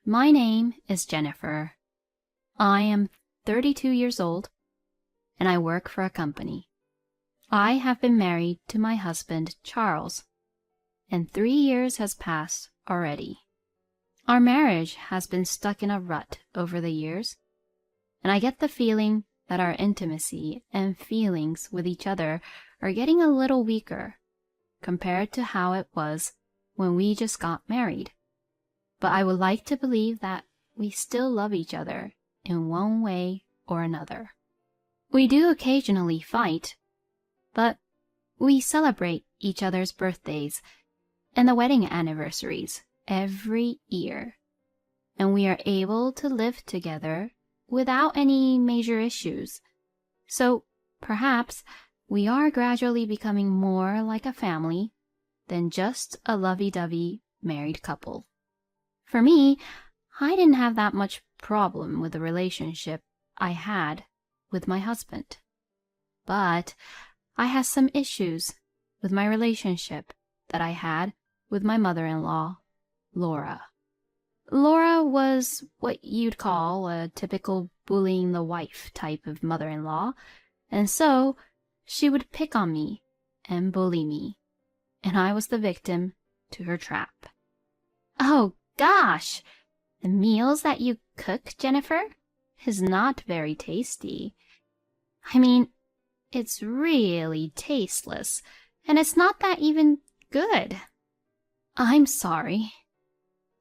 My name is Jennifer. I am 32 years old, and I work for a company. I have been married to my husband, Charles, and 3 years has passed already. Our marriage has been stuck in a rut over the years, and I get the feeling that our intimacy and feelings with each other are getting a little weaker compared to how it was when we just got married. But I would like to believe that we still love each other in one way or another. We do occasionally fight, but we celebrate each other's birthdays and the wedding anniversaries every year, and we are able to live together without any major issues. So perhaps we are gradually becoming more like a family than just a lovey-dovey married couple. For me, I didn't have that much problem with the relationship I had with my husband. But I had some issues with my relationship that I had with my mother-in-law, Laura. Laura was what you'd call a typical bullying the wife type of mother-in-law, and so she would pick on me and bully me, and I was the victim to her trap. Oh, gosh! The meals that you cook, Jennifer, is not very tasty. I mean, it's really tasteless, and it's not that even good. I'm sorry.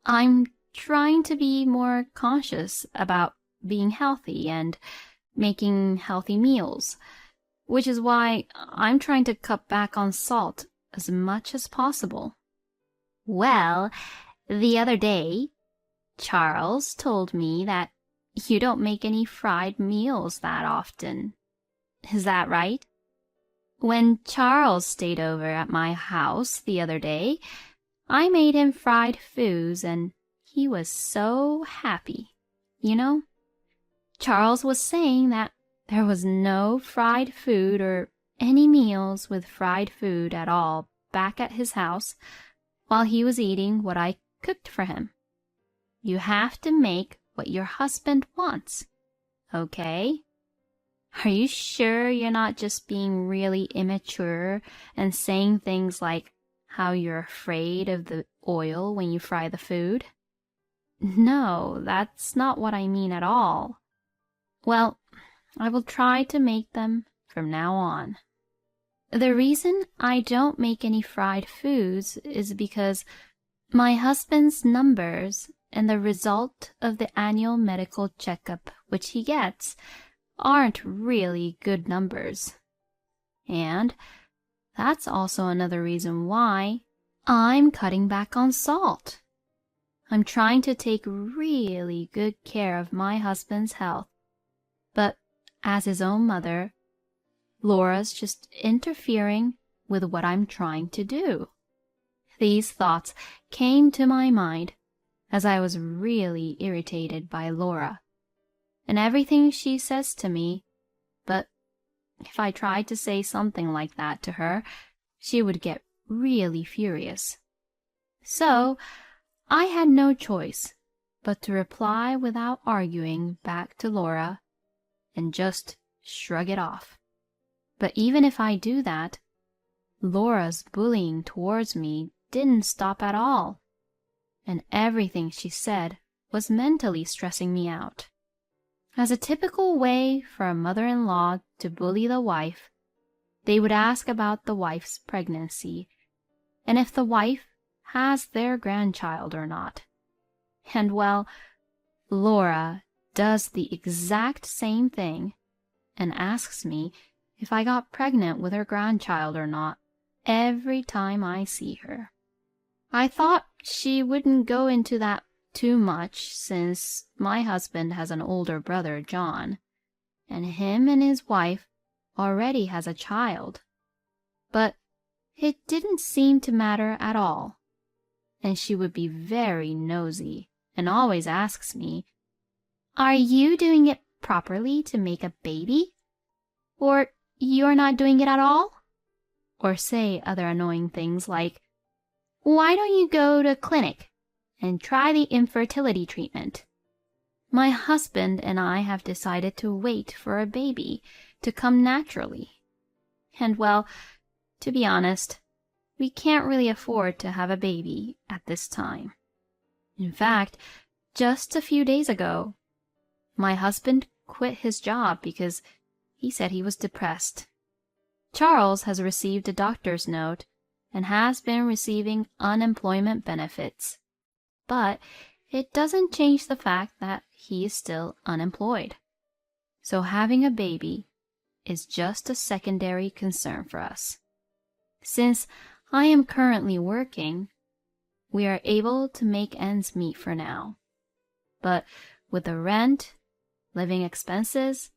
I'm trying to be more conscious about being healthy and making healthy meals, which is why I'm trying to cut back on salt as much as possible. Well, the other day, Charles told me that you don't make any fried meals that often. Is that right? When Charles stayed over at my house the other day, I made him fried foods and he was so happy. You know, Charles was saying that there was no fried food or any meals with fried food at all back at his house while he was eating what I cooked for him. You have to make what your husband wants, okay? Are you sure you're not just being really immature and saying things like how you're afraid of the oil when you fry the food? No, that's not what I mean at all. Well, I will try to make them from now on. The reason I don't make any fried foods is because my husband's numbers and the result of the annual medical checkup which he gets aren't really good numbers. And that's also another reason why I'm cutting back on salt. I'm trying to take really good care of my husband's health, but as his own mother, Laura's just interfering with what I'm trying to do. These thoughts came to my mind as I was really irritated by Laura and everything she says to me, but if I tried to say something like that to her, she would get really furious. So I had no choice but to reply without arguing back to Laura and just shrug it off. But even if I do that, Laura's bullying towards me didn't stop at all, and everything she said was mentally stressing me out. As a typical way for a mother-in-law to bully the wife, they would ask about the wife's pregnancy and if the wife has their grandchild or not. And well, Laura does the exact same thing and asks me if I got pregnant with her grandchild or not every time I see her. I thought she wouldn't go into that too much since my husband has an older brother, John, and him and his wife already has a child. But it didn't seem to matter at all, and she would be very nosy and always asks me, "Are you doing it properly to make a baby? Or you're not doing it at all?" Or say other annoying things like, "Why don't you go to clinic? and try the infertility treatment. My husband and I have decided to wait for a baby to come naturally. And well, to be honest, we can't really afford to have a baby at this time. In fact, just a few days ago, my husband quit his job because he said he was depressed. Charles has received a doctor's note and has been receiving unemployment benefits, but it doesn't change the fact that he is still unemployed. So having a baby is just a secondary concern for us. Since I am currently working, we are able to make ends meet for now. But with the rent, living expenses,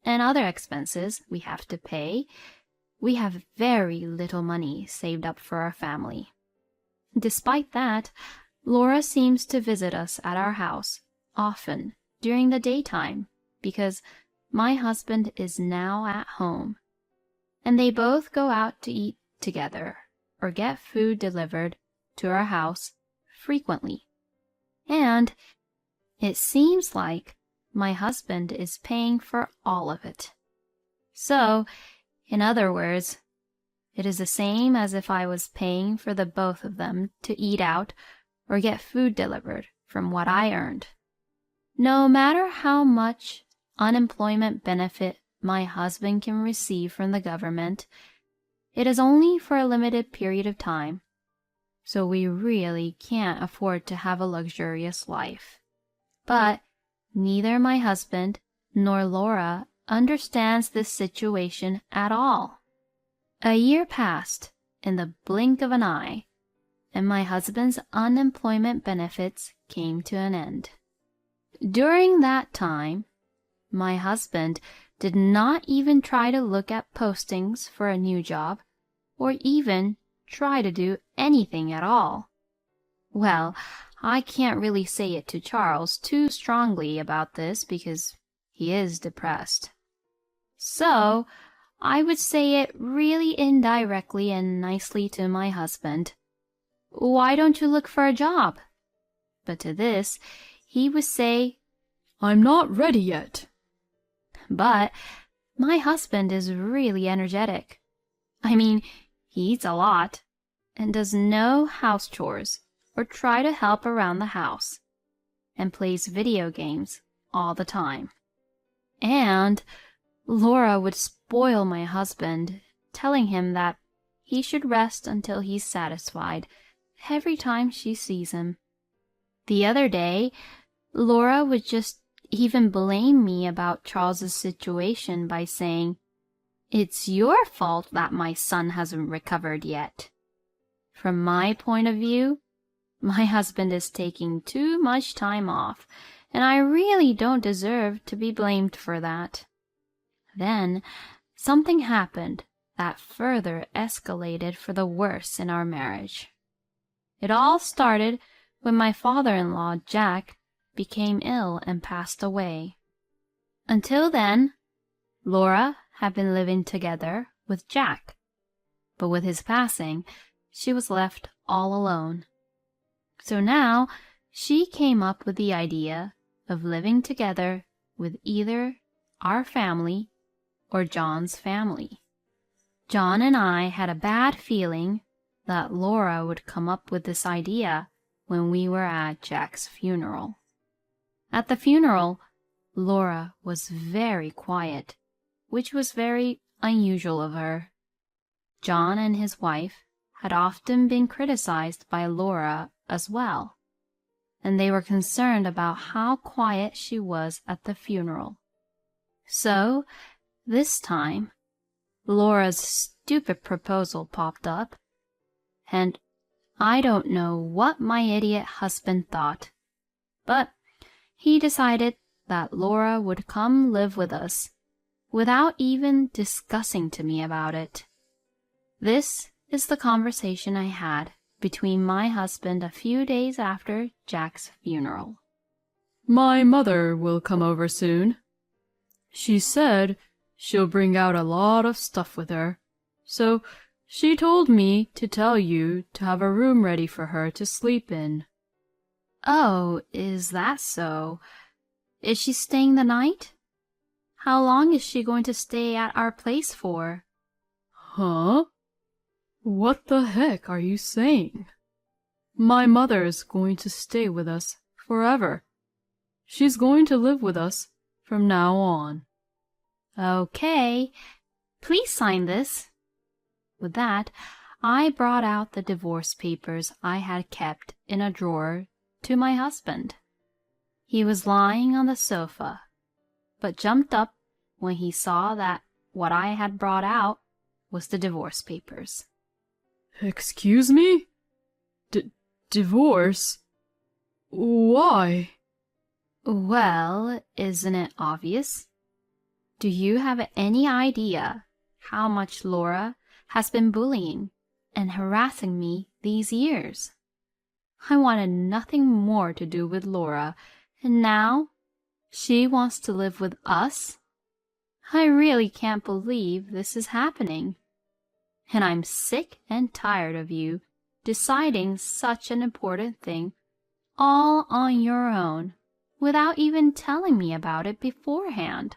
and other expenses we have to pay, we have very little money saved up for our family. Despite that, Laura seems to visit us at our house often during the daytime because my husband is now at home, and they both go out to eat together or get food delivered to our house frequently. And it seems like my husband is paying for all of it. So, in other words, it is the same as if I was paying for the both of them to eat out or get food delivered from what I earned. No matter how much unemployment benefit my husband can receive from the government, it is only for a limited period of time, so we really can't afford to have a luxurious life. But neither my husband nor Laura understands this situation at all. A year passed in the blink of an eye, and my husband's unemployment benefits came to an end. During that time, my husband did not even try to look at postings for a new job, or even try to do anything at all. Well, I can't really say it to Charles too strongly about this because he is depressed. So, I would say it really indirectly and nicely to my husband. Why don't you look for a job? But to this, he would say, I'm not ready yet. But my husband is really energetic. I mean, he eats a lot and does no house chores or try to help around the house and plays video games all the time. And Laura would spoil my husband, telling him that he should rest until he's satisfied every time she sees him. The other day, Laura would just even blame me about Charles's situation by saying, It's your fault that my son hasn't recovered yet. From my point of view, my husband is taking too much time off, and I really don't deserve to be blamed for that. Then something happened that further escalated for the worse in our marriage. It all started when my father-in-law, Jack, became ill and passed away. Until then, Laura had been living together with Jack, but with his passing, she was left all alone. So now she came up with the idea of living together with either our family or John's family. John and I had a bad feeling that Laura would come up with this idea when we were at Jack's funeral. At the funeral, Laura was very quiet, which was very unusual of her. John and his wife had often been criticized by Laura as well, and they were concerned about how quiet she was at the funeral. So, this time, Laura's stupid proposal popped up, and I don't know what my idiot husband thought, but he decided that Laura would come live with us without even discussing to me about it. This is the conversation I had between my husband a few days after Jack's funeral. My mother will come over soon. She said she'll bring out a lot of stuff with her, so she told me to tell you to have a room ready for her to sleep in. Oh, is that so? Is she staying the night? How long is she going to stay at our place for? Huh? What the heck are you saying? My mother is going to stay with us forever. She's going to live with us from now on. Okay, please sign this. With that, I brought out the divorce papers I had kept in a drawer to my husband. He was lying on the sofa, but jumped up when he saw that what I had brought out was the divorce papers. Excuse me? Divorce? Why? Well, isn't it obvious? Do you have any idea how much Laura has been bullying and harassing me these years? I wanted nothing more to do with Laura, and now she wants to live with us? I really can't believe this is happening. And I'm sick and tired of you deciding such an important thing all on your own without even telling me about it beforehand.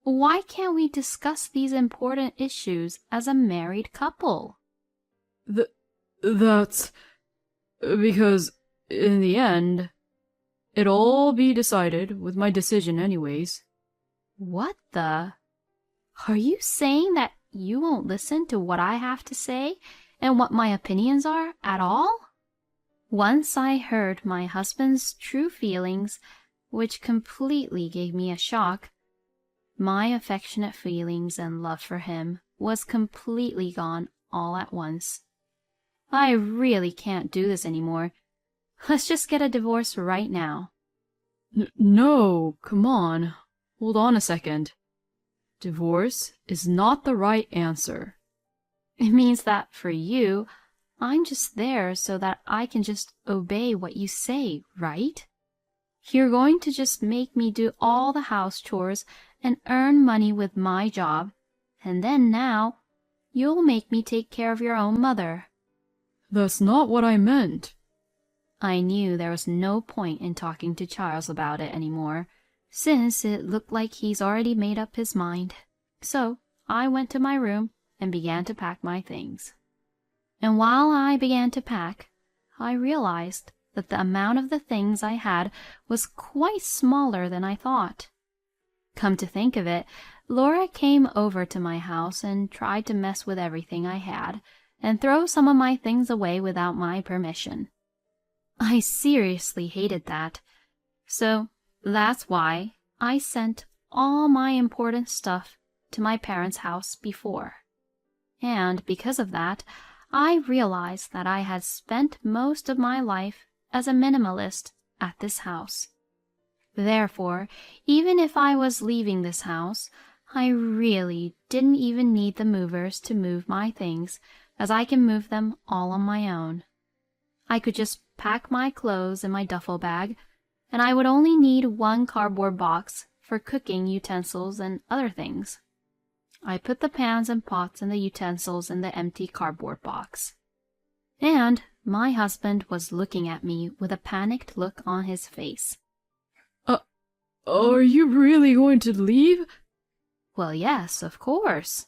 Why can't we discuss these important issues as a married couple? That's because, in the end, it'll all be decided with my decision anyways. What the? Are you saying that you won't listen to what I have to say and what my opinions are at all? Once I heard my husband's true feelings, which completely gave me a shock, my affectionate feelings and love for him was completely gone all at once. I really can't do this anymore. Let's just get a divorce right now. No, come on. Hold on a second. Divorce is not the right answer. It means that for you, I'm just there so that I can just obey what you say, right? You're going to just make me do all the house chores and earn money with my job, and then now you'll make me take care of your own mother. That's not what I meant. I knew there was no point in talking to Charles about it anymore, since it looked like he's already made up his mind. So I went to my room and began to pack my things. And while I began to pack, I realized that the amount of the things I had was quite smaller than I thought. Come to think of it, Laura came over to my house and tried to mess with everything I had and throw some of my things away without my permission. I seriously hated that. So that's why I sent all my important stuff to my parents' house before. And because of that, I realized that I had spent most of my life as a minimalist at this house. Therefore, even if I was leaving this house, I really didn't even need the movers to move my things, as I can move them all on my own. I could just pack my clothes in my duffel bag, and I would only need one cardboard box for cooking utensils and other things. I put the pans and pots and the utensils in the empty cardboard box. And my husband was looking at me with a panicked look on his face. Are you really going to leave? Well, yes, of course.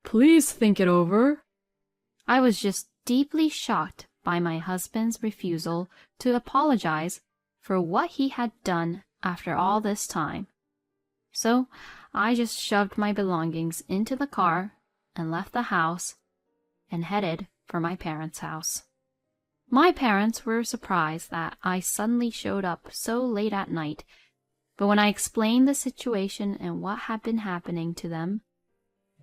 Please think it over. I was just deeply shocked by my husband's refusal to apologize for what he had done after all this time. So I just shoved my belongings into the car and left the house and headed for my parents' house. My parents were surprised that I suddenly showed up so late at night, but when I explained the situation and what had been happening to them,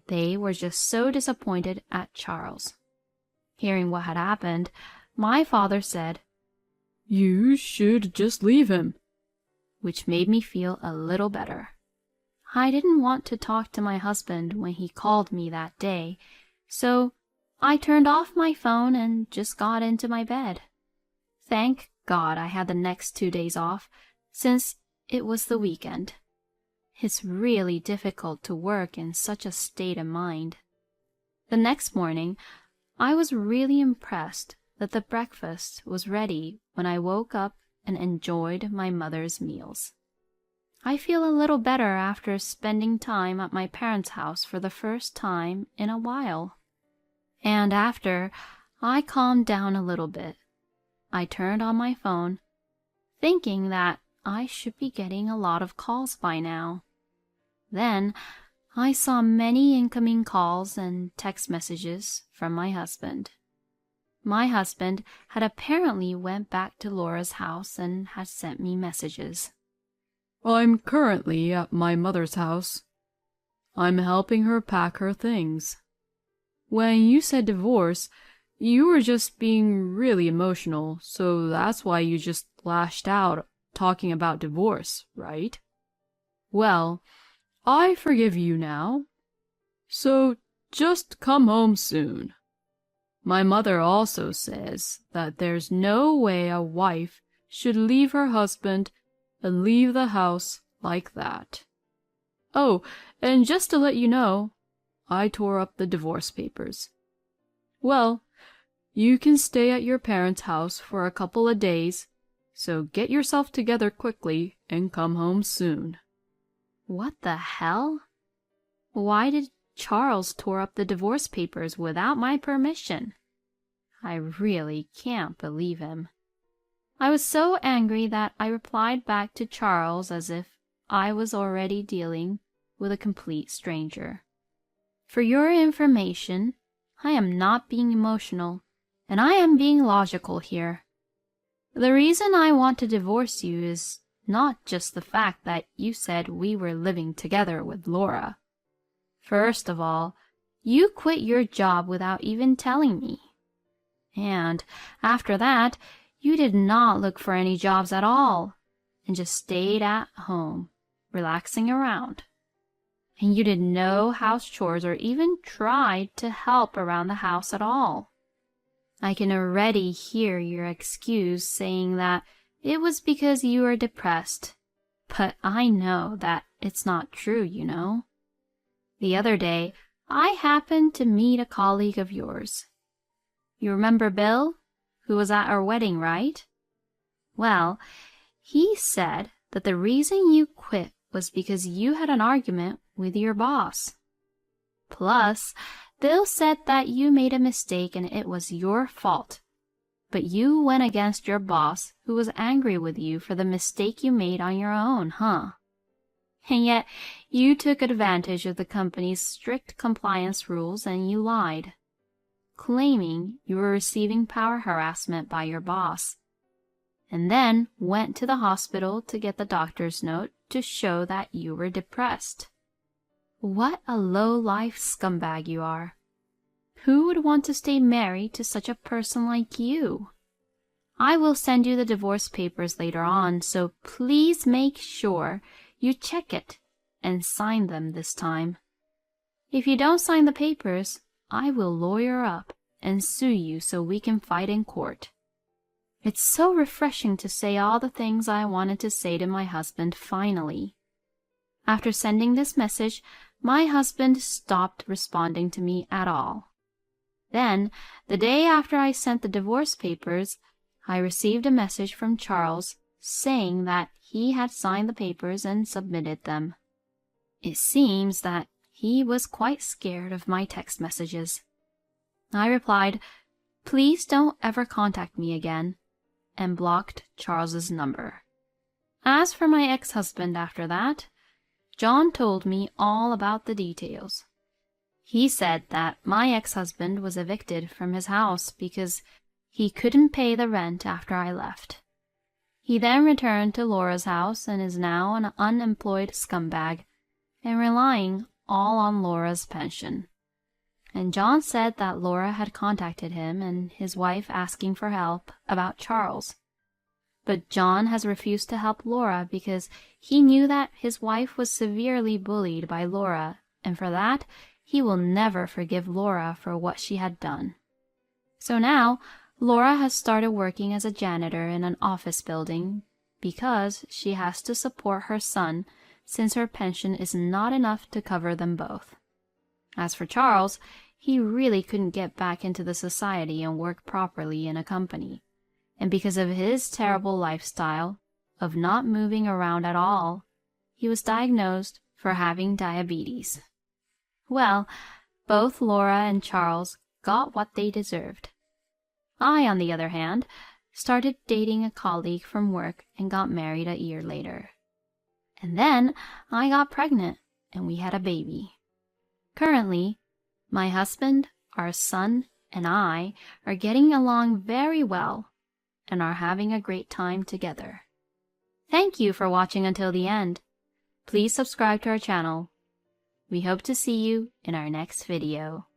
they were just so disappointed at Charles. Hearing what had happened, my father said, "You should just leave him," which made me feel a little better. I didn't want to talk to my husband when he called me that day, so I turned off my phone and just got into my bed. Thank God I had the next 2 days off, since it was the weekend. It's really difficult to work in such a state of mind. The next morning, I was really impressed that the breakfast was ready when I woke up and enjoyed my mother's meals. I feel a little better after spending time at my parents' house for the first time in a while. And after I calmed down a little bit, I turned on my phone, thinking that I should be getting a lot of calls by now. Then I saw many incoming calls and text messages from my husband. My husband had apparently went back to Laura's house and had sent me messages. I'm currently at my mother's house. I'm helping her pack her things. When you said divorce, you were just being really emotional, so that's why you just lashed out talking about divorce, right? Well, I forgive you now. So just come home soon. My mother also says that there's no way a wife should leave her husband and leave the house like that. Oh, and just to let you know, I tore up the divorce papers. Well, you can stay at your parents' house for a couple of days, so get yourself together quickly and come home soon. What the hell? Why did Charles tore up the divorce papers without my permission? I really can't believe him. I was so angry that I replied back to Charles as if I was already dealing with a complete stranger. For your information, I am not being emotional, and I am being logical here. The reason I want to divorce you is not just the fact that you said we were living together with Laura. First of all, you quit your job without even telling me. And after that, you did not look for any jobs at all and just stayed at home, relaxing around. And you did no house chores or even tried to help around the house at all. I can already hear your excuse saying that it was because you were depressed, but I know that it's not true, you know. The other day, I happened to meet a colleague of yours. You remember Bill, who was at our wedding, right? Well, he said that the reason you quit was because you had an argument with your boss. Plus, Bill said that you made a mistake and it was your fault. But you went against your boss, who was angry with you for the mistake you made on your own, huh? And yet, you took advantage of the company's strict compliance rules and you lied, claiming you were receiving power harassment by your boss, and then went to the hospital to get the doctor's note to show that you were depressed. What a low-life scumbag you are. Who would want to stay married to such a person like you? I will send you the divorce papers later on, so please make sure you check it and sign them this time. If you don't sign the papers, I will lawyer up and sue you so we can fight in court. It's so refreshing to say all the things I wanted to say to my husband finally. After sending this message, my husband stopped responding to me at all. Then, the day after I sent the divorce papers, I received a message from Charles saying that he had signed the papers and submitted them. It seems that he was quite scared of my text messages. I replied, "Please don't ever contact me again," and blocked Charles's number. As for my ex-husband after that, John told me all about the details. He said that my ex-husband was evicted from his house because he couldn't pay the rent after I left. He then returned to Laura's house and is now an unemployed scumbag and relying all on Laura's pension. And John said that Laura had contacted him and his wife asking for help about Charles. But John has refused to help Laura because he knew that his wife was severely bullied by Laura, and for that, he will never forgive Laura for what she had done. So now, Laura has started working as a janitor in an office building because she has to support her son since her pension is not enough to cover them both. As for Charles, he really couldn't get back into the society and work properly in a company. And because of his terrible lifestyle of not moving around at all, he was diagnosed for having diabetes. Well, both Laura and Charles got what they deserved. I, on the other hand, started dating a colleague from work and got married a year later. And then I got pregnant and we had a baby. Currently, my husband, our son, and I are getting along very well and are having a great time together. Thank you for watching until the end. Please subscribe to our channel. We hope to see you in our next video.